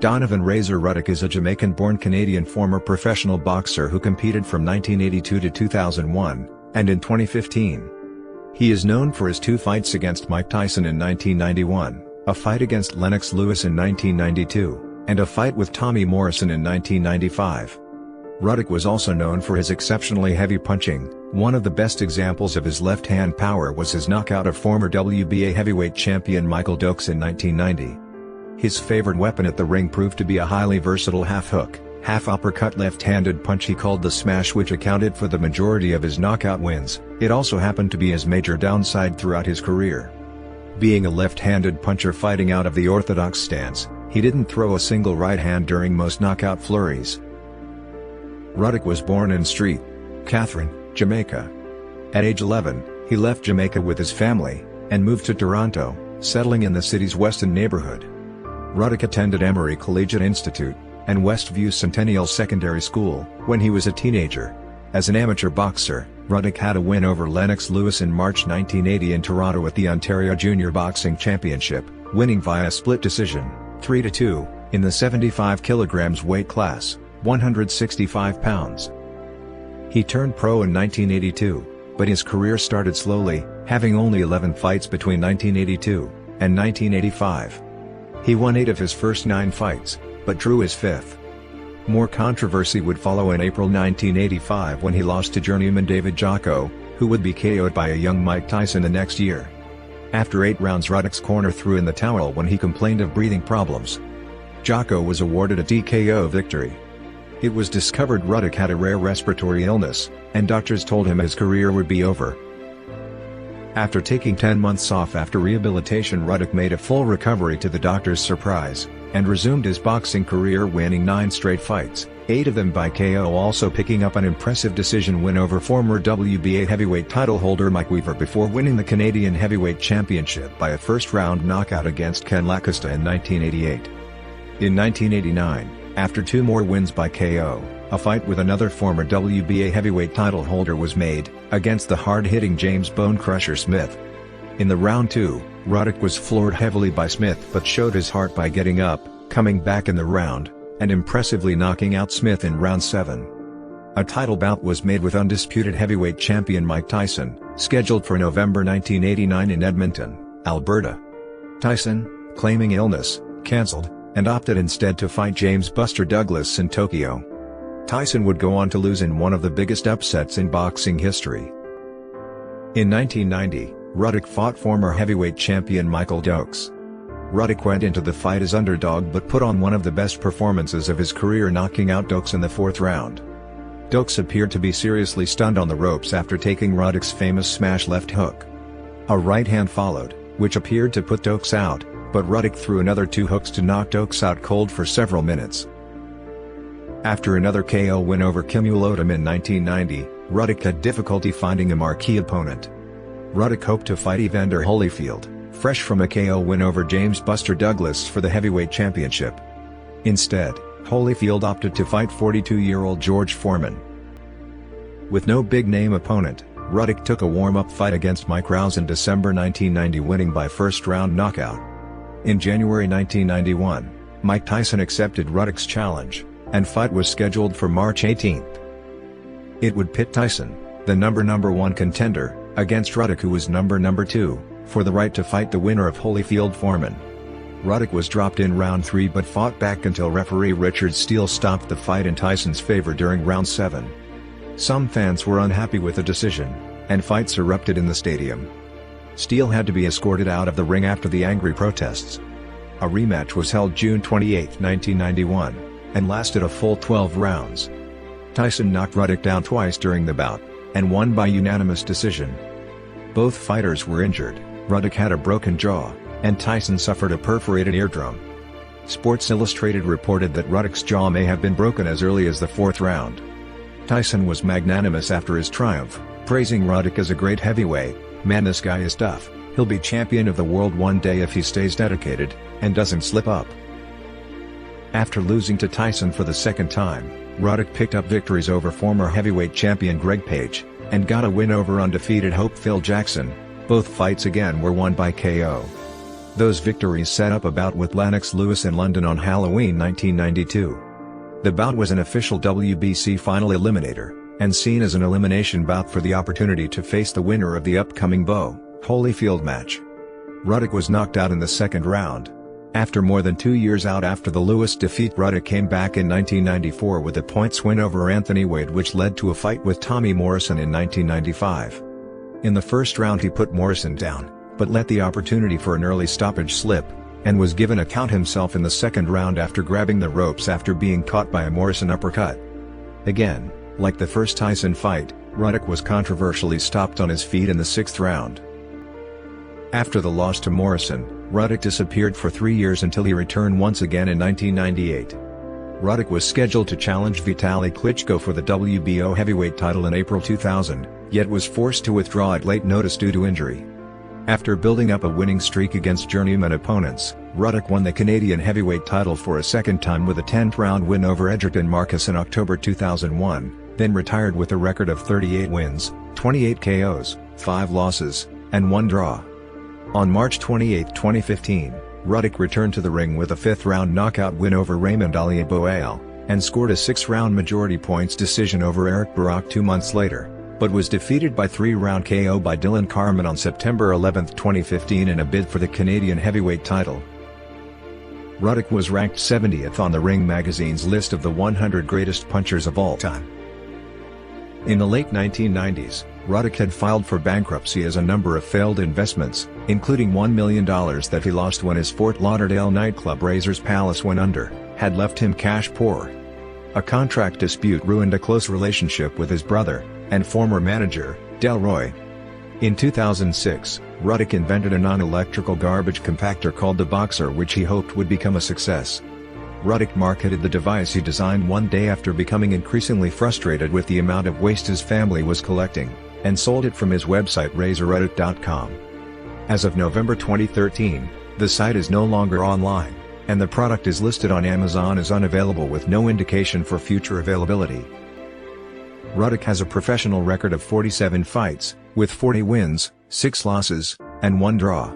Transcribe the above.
Donovan Razor Ruddock is a Jamaican-born Canadian former professional boxer who competed from 1982 to 2001, and in 2015. He is known for his 2 fights against Mike Tyson in 1991, a fight against Lennox Lewis in 1992, and a fight with Tommy Morrison in 1995. Ruddock was also known for his exceptionally heavy punching. One of the best examples of his left-hand power was his knockout of former WBA heavyweight champion Michael Dokes in 1990. His favorite weapon at the ring proved to be a highly versatile half-hook, half-uppercut left-handed punch he called the smash, which accounted for the majority of his knockout wins. It also happened to be his major downside throughout his career. Being a left-handed puncher fighting out of the orthodox stance, he didn't throw a single right hand during most knockout flurries. Ruddock was born in St. Catherine, Jamaica. At age 11, he left Jamaica with his family, and moved to Toronto, settling in the city's Weston neighborhood. Ruddock attended Emory Collegiate Institute, and Westview Centennial Secondary School, when he was a teenager. As an amateur boxer, Ruddock had a win over Lennox Lewis in March 1980 in Toronto at the Ontario Junior Boxing Championship, winning via split decision, 3-2, in the 75 kg weight class, 165 pounds. He turned pro in 1982, but his career started slowly, having only 11 fights between 1982 and 1985. He won 8 of his first 9 fights, but drew his 5th. More controversy would follow in April 1985 when he lost to journeyman David Jocko, who would be KO'd by a young Mike Tyson the next year. After 8 rounds, Ruddock's corner threw in the towel when he complained of breathing problems. Jocko was awarded a TKO victory. It was discovered Ruddock had a rare respiratory illness, and doctors told him his career would be over. After taking 10 months off after rehabilitation, Ruddock made a full recovery to the doctor's surprise, and resumed his boxing career, winning 9 straight fights, 8 of them by KO, also picking up an impressive decision win over former WBA heavyweight title holder Mike Weaver before winning the Canadian Heavyweight Championship by a first-round knockout against Ken Lacosta in 1988. In 1989, after 2 more wins by KO, a fight with another former WBA heavyweight title holder was made, against the hard-hitting James "Bone Crusher" Smith. In the round 2, Ruddock was floored heavily by Smith but showed his heart by getting up, coming back in the round, and impressively knocking out Smith in round 7. A title bout was made with undisputed heavyweight champion Mike Tyson, scheduled for November 1989 in Edmonton, Alberta. Tyson, claiming illness, cancelled, and opted instead to fight James "Buster" Douglas in Tokyo. Tyson would go on to lose in one of the biggest upsets in boxing history. In 1990, Ruddock fought former heavyweight champion Michael Dokes. Ruddock went into the fight as underdog but put on one of the best performances of his career, knocking out Dokes in the 4th round. Dokes appeared to be seriously stunned on the ropes after taking Ruddock's famous smash left hook. A right hand followed, which appeared to put Dokes out, but Ruddock threw another 2 hooks to knock Dokes out cold for several minutes. After another KO win over Kimulodum in 1990, Ruddock had difficulty finding a marquee opponent. Ruddock hoped to fight Evander Holyfield, fresh from a KO win over James "Buster" Douglas for the heavyweight championship. Instead, Holyfield opted to fight 42-year-old George Foreman. With no big-name opponent, Ruddock took a warm-up fight against Mike Rouse in December 1990, winning by first-round knockout. In January 1991, Mike Tyson accepted Ruddock's challenge, and fight was scheduled for March 18. It would pit Tyson, the number 1 contender, against Ruddock, who was number 2, for the right to fight the winner of Holyfield-Foreman. Ruddock was dropped in round 3 but fought back until referee Richard Steele stopped the fight in Tyson's favor during round 7. Some fans were unhappy with the decision, and fights erupted in the stadium. Steele had to be escorted out of the ring after the angry protests. A rematch was held June 28, 1991, and lasted a full 12 rounds. Tyson knocked Ruddock down twice during the bout, and won by unanimous decision. Both fighters were injured. Ruddock had a broken jaw, and Tyson suffered a perforated eardrum. Sports Illustrated reported that Ruddock's jaw may have been broken as early as the 4th round. Tyson was magnanimous after his triumph, praising Ruddock as a great heavyweight. "Man, this guy is tough. He'll be champion of the world one day if he stays dedicated, and doesn't slip up." After losing to Tyson for the 2nd time, Ruddock picked up victories over former heavyweight champion Greg Page, and got a win over undefeated Hope Phil Jackson. Both fights again were won by KO. Those victories set up a bout with Lennox Lewis in London on Halloween 1992. The bout was an official WBC final eliminator, and seen as an elimination bout for the opportunity to face the winner of the upcoming Holyfield match. Ruddock was knocked out in the second round. After more than 2 years out after the Lewis defeat, Ruddock came back in 1994 with a points win over Anthony Wade, which led to a fight with Tommy Morrison in 1995. In the first round he put Morrison down, but let the opportunity for an early stoppage slip, and was given a count himself in the second round after grabbing the ropes after being caught by a Morrison uppercut. Again, like the first Tyson fight, Ruddock was controversially stopped on his feet in the sixth round. After the loss to Morrison, Ruddock disappeared for 3 years until he returned once again in 1998. Ruddock was scheduled to challenge Vitaly Klitschko for the WBO heavyweight title in April 2000, yet was forced to withdraw at late notice due to injury. After building up a winning streak against journeyman opponents, Ruddock won the Canadian heavyweight title for a second time with a 10th round win over Edgerton Marcus in October 2001, then retired with a record of 38 wins, 28 KOs, 5 losses, and 1 draw. On March 28, 2015, Ruddock returned to the ring with a 5th round knockout win over Raymond Ali Boal, and scored a 6th-round majority points decision over Eric Barak 2 months later, but was defeated by 3-round KO by Dylan Carman on September 11, 2015 in a bid for the Canadian heavyweight title. Ruddock was ranked 70th on the Ring magazine's list of the 100 greatest punchers of all time. In the late 1990s, Ruddock had filed for bankruptcy as a number of failed investments, including $1 million that he lost when his Fort Lauderdale nightclub Razor's Palace went under, had left him cash poor. A contract dispute ruined a close relationship with his brother, and former manager, Delroy. In 2006, Ruddock invented a non-electrical garbage compactor called the Boxer, which he hoped would become a success. Ruddock marketed the device he designed one day after becoming increasingly frustrated with the amount of waste his family was collecting, and sold it from his website razorruddock.com. As of November 2013, the site is no longer online, and the product is listed on Amazon as unavailable with no indication for future availability. Ruddock has a professional record of 47 fights, with 40 wins, 6 losses, and 1 draw.